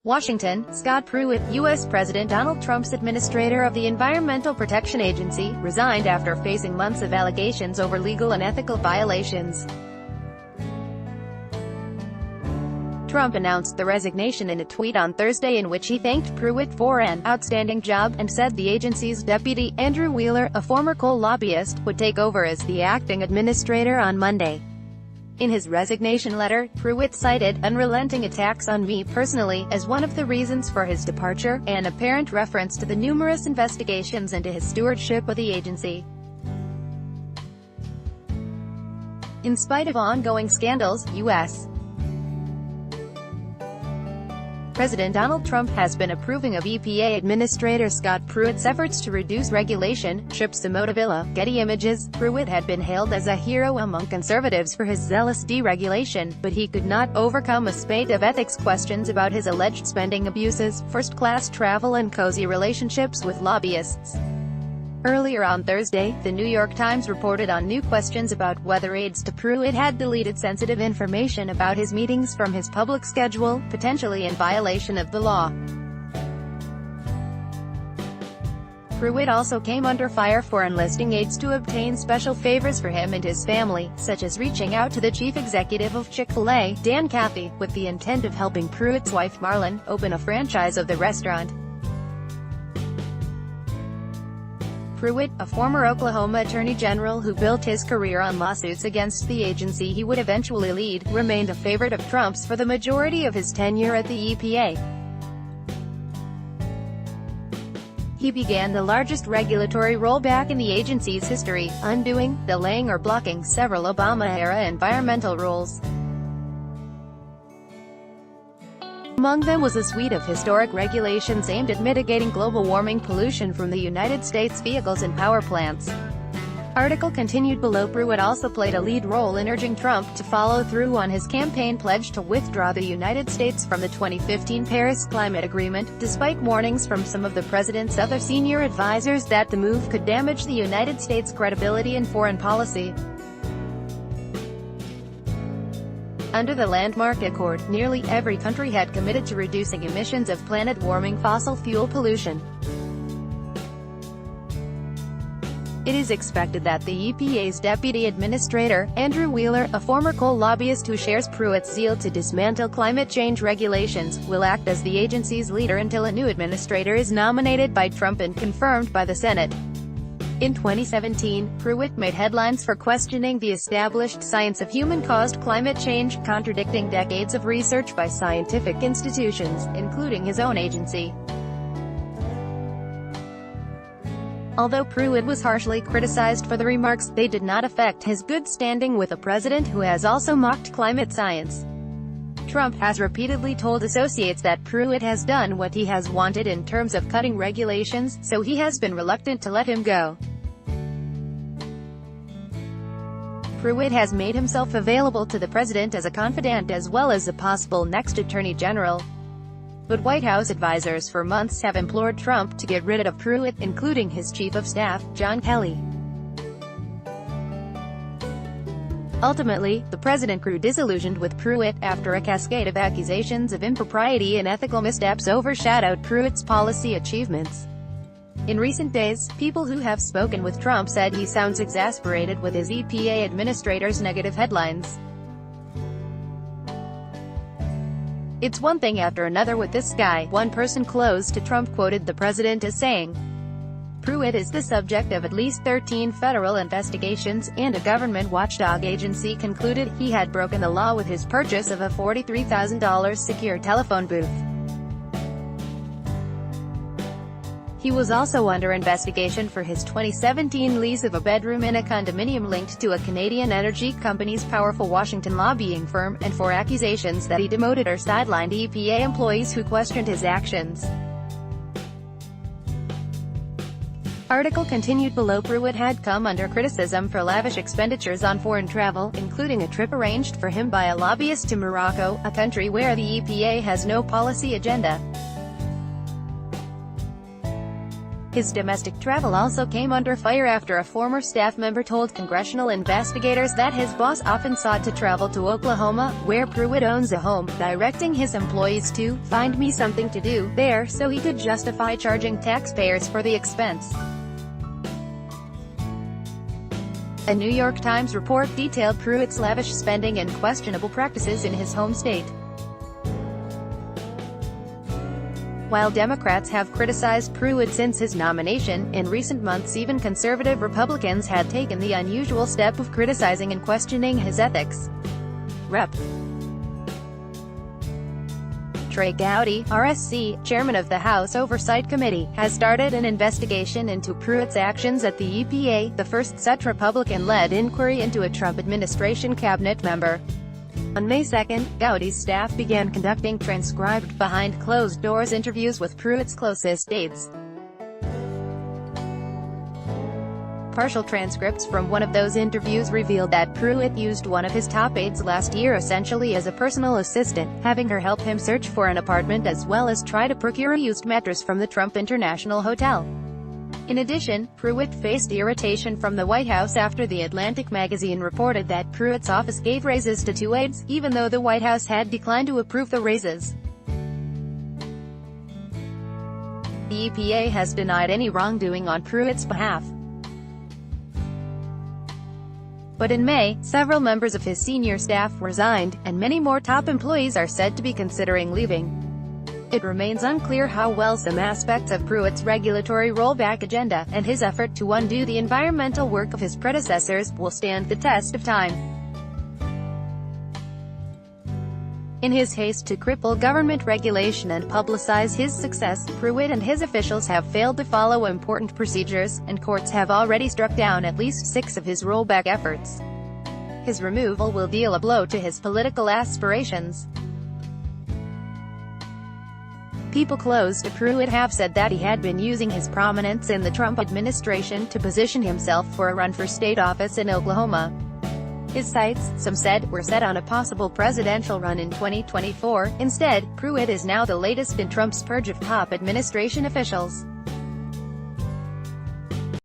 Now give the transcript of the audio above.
Washington, Scott Pruitt, U.S. President Donald Trump's administrator of the Environmental Protection Agency, resigned after facing months of allegations over legal and ethical violations. Trump announced the resignation in a tweet on Thursday in which he thanked Pruitt for an outstanding job, and said the agency's deputy, Andrew Wheeler, a former coal lobbyist, would take over as the acting administrator on Monday. In his resignation letter, Pruitt cited unrelenting attacks on me personally as one of the reasons for his departure, an apparent reference to the numerous investigations into his stewardship of the agency. In spite of ongoing scandals, U.S. President Donald Trump has been approving of EPA Administrator Scott Pruitt's efforts to reduce regulation, ships to Motovilla. Getty Images. Pruitt had been hailed as a hero among conservatives for his zealous deregulation, but he could not overcome a spate of ethics questions about his alleged spending abuses, first-class travel and cozy relationships with lobbyists. Earlier on Thursday, The New York Times reported on new questions about whether aides to Pruitt had deleted sensitive information about his meetings from his public schedule, potentially in violation of the law. Pruitt also came under fire for enlisting aides to obtain special favors for him and his family, such as reaching out to the chief executive of Chick-fil-A, Dan Cathy, with the intent of helping Pruitt's wife Marlon open a franchise of the restaurant. Pruitt, a former Oklahoma Attorney General who built his career on lawsuits against the agency he would eventually lead, remained a favorite of Trump's for the majority of his tenure at the EPA. He began the largest regulatory rollback in the agency's history, undoing, delaying or blocking several Obama-era environmental rules. Among them was a suite of historic regulations aimed at mitigating global warming pollution from the United States vehicles and power plants. Article continued below. Pruitt also played a lead role in urging Trump to follow through on his campaign pledge to withdraw the United States from the 2015 Paris Climate Agreement, despite warnings from some of the president's other senior advisors that the move could damage the United States' credibility in foreign policy. Under the landmark accord, nearly every country had committed to reducing emissions of planet-warming fossil fuel pollution. It is expected that the EPA's deputy administrator, Andrew Wheeler, a former coal lobbyist who shares Pruitt's zeal to dismantle climate change regulations, will act as the agency's leader until a new administrator is nominated by Trump and confirmed by the Senate. In 2017, Pruitt made headlines for questioning the established science of human-caused climate change, contradicting decades of research by scientific institutions, including his own agency. Although Pruitt was harshly criticized for the remarks, they did not affect his good standing with a president who has also mocked climate science. Trump has repeatedly told associates that Pruitt has done what he has wanted in terms of cutting regulations, so he has been reluctant to let him go. Pruitt has made himself available to the president as a confidant as well as a possible next attorney general. But White House advisors for months have implored Trump to get rid of Pruitt, including his chief of staff, John Kelly. Ultimately, the president grew disillusioned with Pruitt, after a cascade of accusations of impropriety and ethical missteps overshadowed Pruitt's policy achievements. In recent days, people who have spoken with Trump said he sounds exasperated with his EPA administrator's negative headlines. "It's one thing after another with this guy," one person close to Trump quoted the president as saying. Pruitt is the subject of at least 13 federal investigations, and a government watchdog agency concluded he had broken the law with his purchase of a $43,000 secure telephone booth. He was also under investigation for his 2017 lease of a bedroom in a condominium linked to a Canadian energy company's powerful Washington lobbying firm, and for accusations that he demoted or sidelined EPA employees who questioned his actions. Article continued below. Pruitt had come under criticism for lavish expenditures on foreign travel, including a trip arranged for him by a lobbyist to Morocco, a country where the EPA has no policy agenda. His domestic travel also came under fire after a former staff member told congressional investigators that his boss often sought to travel to Oklahoma, where Pruitt owns a home, directing his employees to "find me something to do" there so he could justify charging taxpayers for the expense. A New York Times report detailed Pruitt's lavish spending and questionable practices in his home state. While Democrats have criticized Pruitt since his nomination, in recent months even conservative Republicans had taken the unusual step of criticizing and questioning his ethics. Rep. Trey Gowdy, RSC, chairman of the House Oversight Committee, has started an investigation into Pruitt's actions at the EPA, the first such Republican-led inquiry into a Trump administration cabinet member. On May 2, Gowdy's staff began conducting transcribed behind-closed-doors interviews with Pruitt's closest aides. Partial transcripts from one of those interviews revealed that Pruitt used one of his top aides last year essentially as a personal assistant, having her help him search for an apartment as well as try to procure a used mattress from the Trump International Hotel. In addition, Pruitt faced irritation from the White House after The Atlantic magazine reported that Pruitt's office gave raises to two aides, even though the White House had declined to approve the raises. The EPA has denied any wrongdoing on Pruitt's behalf. But in May, several members of his senior staff resigned, and many more top employees are said to be considering leaving. It remains unclear how well some aspects of Pruitt's regulatory rollback agenda, and his effort to undo the environmental work of his predecessors, will stand the test of time. In his haste to cripple government regulation and publicize his success, Pruitt and his officials have failed to follow important procedures, and courts have already struck down at least 6 of his rollback efforts. His removal will deal a blow to his political aspirations. People close to Pruitt have said that he had been using his prominence in the Trump administration to position himself for a run for state office in Oklahoma. His sights, some said, were set on a possible presidential run in 2024. Instead, Pruitt is now the latest in Trump's purge of top administration officials.